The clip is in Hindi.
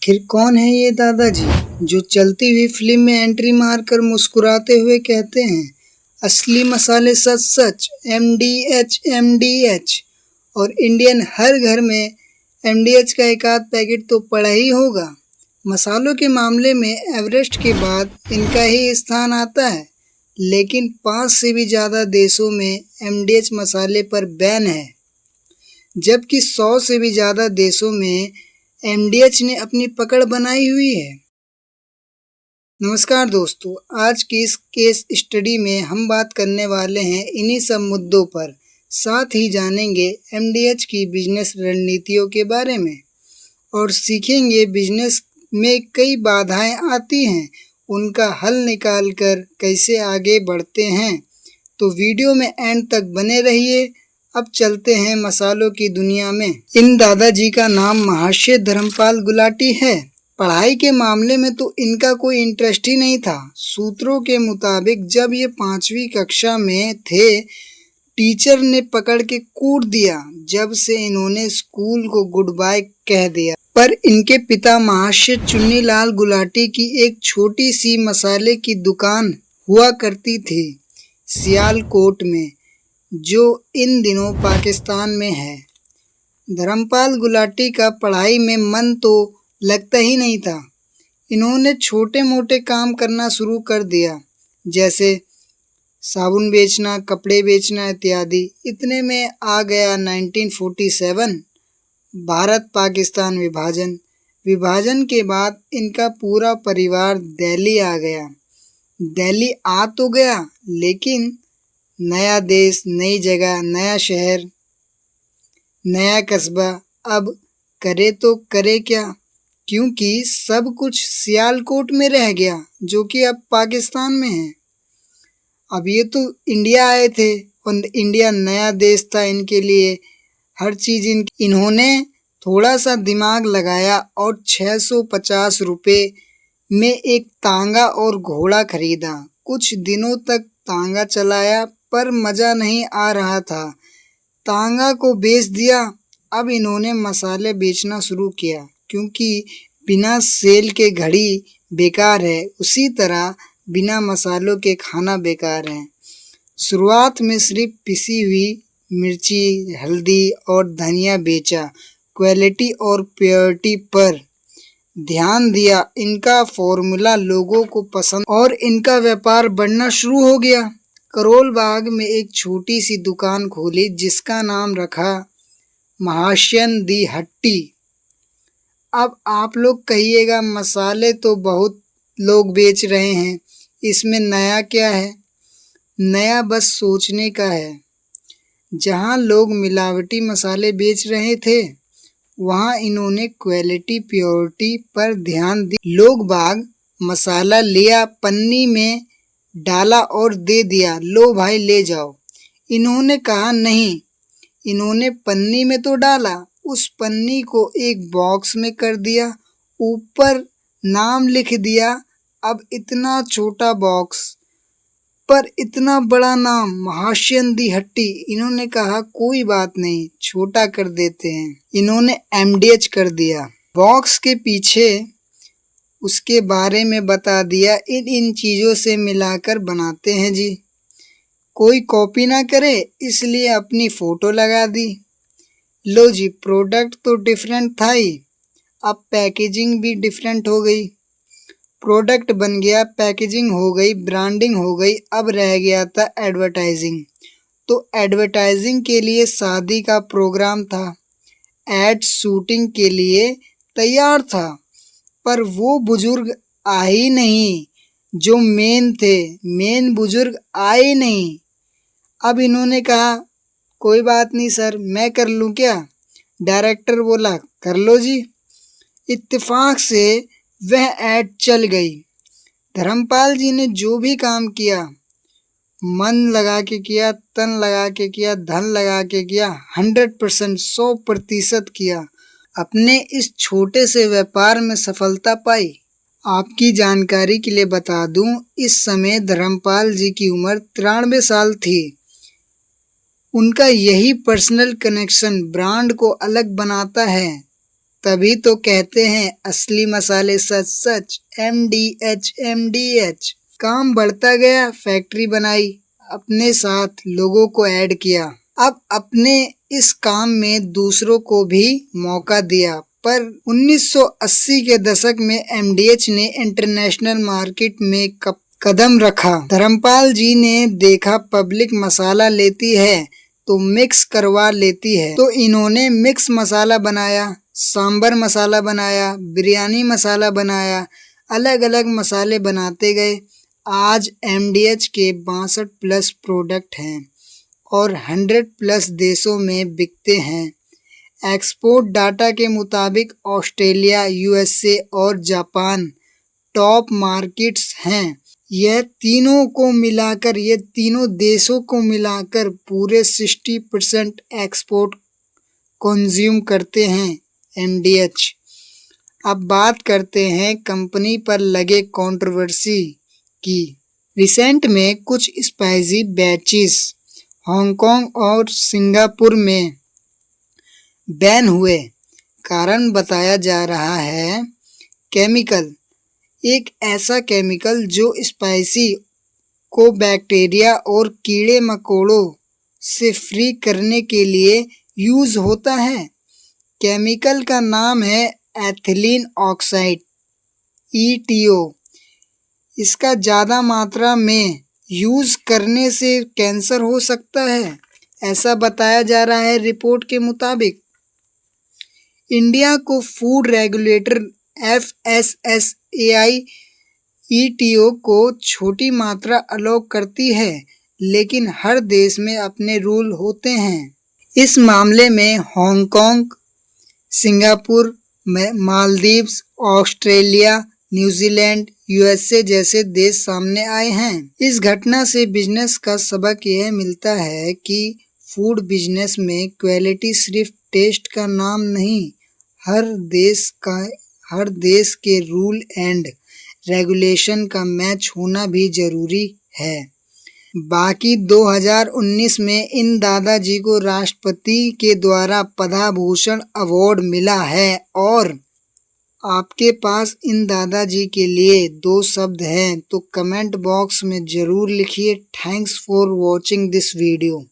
आखिर कौन है ये दादाजी जो चलती हुई फिल्म में एंट्री मारकर मुस्कुराते हुए कहते हैं, असली मसाले सच सच एमडीएच एमडीएच। और इंडियन हर घर में एमडीएच का एक आध पैकेट तो पड़ा ही होगा। मसालों के मामले में एवरेस्ट के बाद इनका ही स्थान आता है, लेकिन 5 से भी ज़्यादा देशों में एमडीएच मसाले पर बैन है, जबकि 100 से भी ज़्यादा देशों में एमडीएच ने अपनी पकड़ बनाई हुई है। नमस्कार दोस्तों, आज की इस केस स्टडी में हम बात करने वाले हैं इन्हीं सब मुद्दों पर। साथ ही जानेंगे एमडीएच की बिजनेस रणनीतियों के बारे में और सीखेंगे बिजनेस में कई बाधाएं आती हैं, उनका हल निकालकर कैसे आगे बढ़ते हैं। तो वीडियो में एंड तक बने रहिए। अब चलते हैं मसालों की दुनिया में। इन दादाजी का नाम महर्षि धर्मपाल गुलाटी है। पढ़ाई के मामले में तो इनका कोई इंटरेस्ट ही नहीं था। सूत्रों के मुताबिक जब ये 5वीं कक्षा में थे, टीचर ने पकड़ के कूट दिया। जब से इन्होंने स्कूल को गुड बाय कह दिया। पर इनके पिता महर्षि चुन्नीलाल गुलाटी की एक छोटी सी मसाले की दुकान हुआ करती थी सियालकोट में, जो इन दिनों पाकिस्तान में है। धर्मपाल गुलाटी का पढ़ाई में मन तो लगता ही नहीं था। इन्होंने छोटे मोटे काम करना शुरू कर दिया, जैसे साबुन बेचना, कपड़े बेचना इत्यादि। इतने में आ गया 1947, भारत पाकिस्तान विभाजन। विभाजन के बाद इनका पूरा परिवार दिल्ली आ गया। दिल्ली आ तो गया, लेकिन नया देश, नई जगह, नया शहर, नया कस्बा। अब करे तो करे क्या, क्योंकि सब कुछ सियालकोट में रह गया, जो कि अब पाकिस्तान में है। अब ये तो इंडिया आए थे और इंडिया नया देश था इनके लिए। हर चीज़ इन्होंने थोड़ा सा दिमाग लगाया और 650 रुपये में एक तांगा और घोड़ा खरीदा। कुछ दिनों तक तांगा चलाया, पर मज़ा नहीं आ रहा था। तांगा को बेच दिया। अब इन्होंने मसाले बेचना शुरू किया, क्योंकि बिना सेल के घड़ी बेकार है, उसी तरह बिना मसालों के खाना बेकार है। शुरुआत में सिर्फ पिसी हुई मिर्ची, हल्दी और धनिया बेचा। क्वालिटी और प्योरिटी पर ध्यान दिया। इनका फॉर्मूला लोगों को पसंद और इनका व्यापार बढ़ना शुरू हो गया। करोल बाग में एक छोटी सी दुकान खोली, जिसका नाम रखा महाशयन दी हट्टी। अब आप लोग कहिएगा, मसाले तो बहुत लोग बेच रहे हैं, इसमें नया क्या है? नया बस सोचने का है। जहां लोग मिलावटी मसाले बेच रहे थे, वहां इन्होंने क्वालिटी प्योरिटी पर ध्यान दिया। लोग बाग मसाला लिया, पन्नी में डाला और दे दिया, लो भाई ले जाओ। इन्होंने कहा नहीं। इन्होंने पन्नी में तो डाला, उस पन्नी को एक बॉक्स में कर दिया, ऊपर नाम लिख दिया। अब इतना छोटा बॉक्स पर इतना बड़ा नाम, महाशयन दी हट्टी। इन्होंने कहा कोई बात नहीं, छोटा कर देते हैं। इन्होंने एमडीएच कर दिया। बॉक्स के पीछे उसके बारे में बता दिया, इन चीज़ों से मिलाकर बनाते हैं जी, कोई कॉपी ना करे, इसलिए अपनी फ़ोटो लगा दी। लो जी, प्रोडक्ट तो डिफरेंट था ही, अब पैकेजिंग भी डिफरेंट हो गई। प्रोडक्ट बन गया, पैकेजिंग हो गई, ब्रांडिंग हो गई, अब रह गया था एडवर्टाइजिंग। तो एडवर्टाइजिंग के लिए शादी का प्रोग्राम था, एड शूटिंग के लिए तैयार था, पर वो बुजुर्ग आए ही नहीं जो मेन थे। मेन बुजुर्ग आए नहीं। अब इन्होंने कहा कोई बात नहीं सर, मैं कर लूँ क्या? डायरेक्टर बोला कर लो जी। इत्तेफाक से वह ऐड चल गई। धर्मपाल जी ने जो भी काम किया, मन लगा के किया, तन लगा के किया, धन लगा के किया, 100%, 100% किया। अपने इस छोटे से व्यापार में सफलता पाई। आपकी जानकारी के लिए बता दूं, इस समय धर्मपाल जी की उम्र 93 साल थी। उनका यही पर्सनल कनेक्शन ब्रांड को अलग बनाता है। तभी तो कहते हैं असली मसाले सच सच। MDH। काम बढ़ता गया, फैक्ट्री बनाई, अपने साथ लोगों को ऐड किया। अब अपने इस काम में दूसरों को भी मौका दिया। पर 1980 के दशक में MDH ने इंटरनेशनल मार्केट में कदम रखा। धर्मपाल जी ने देखा पब्लिक मसाला लेती है तो मिक्स करवा लेती है, तो इन्होंने मिक्स मसाला बनाया, सांबर मसाला बनाया, बिरयानी मसाला बनाया, अलग अलग मसाले बनाते गए। आज MDH के 62 प्लस प्रोडक्ट हैं और 100 प्लस देशों में बिकते हैं। एक्सपोर्ट डाटा के मुताबिक ऑस्ट्रेलिया, USA और जापान टॉप मार्केट्स हैं। यह तीनों देशों को मिलाकर पूरे 60% एक्सपोर्ट कंज्यूम करते हैं MDH। अब बात करते हैं कंपनी पर लगे कंट्रोवर्सी की। रिसेंट में कुछ स्पाइसी बैचेस हांगकांग और सिंगापुर में बैन हुए। कारण बताया जा रहा है केमिकल। एक ऐसा केमिकल जो स्पाइसी को बैक्टीरिया और कीड़े मकोड़ों से फ्री करने के लिए यूज होता है। केमिकल का नाम है एथिलीन ऑक्साइड ETO। इसका ज़्यादा मात्रा में यूज करने से कैंसर हो सकता है, ऐसा बताया जा रहा है रिपोर्ट के मुताबिक। इंडिया को फूड रेगुलेटर FSSAI ETO को छोटी मात्रा अलाउ करती है, लेकिन हर देश में अपने रूल होते हैं। इस मामले में Hong Kong, Singapore, Maldives, Australia, New Zealand, USA जैसे देश सामने आए हैं। इस घटना से बिजनेस का सबक यह मिलता है कि फूड बिजनेस में क्वालिटी सिर्फ टेस्ट का नाम नहीं, हर देश के रूल एंड रेगुलेशन का मैच होना भी जरूरी है। बाकी 2019 में इन दादाजी को राष्ट्रपति के द्वारा पद्मभूषण अवार्ड मिला है और आपके पास इन दादाजी के लिए 2 शब्द हैं तो कमेंट बॉक्स में ज़रूर लिखिए। Thanks for watching this video.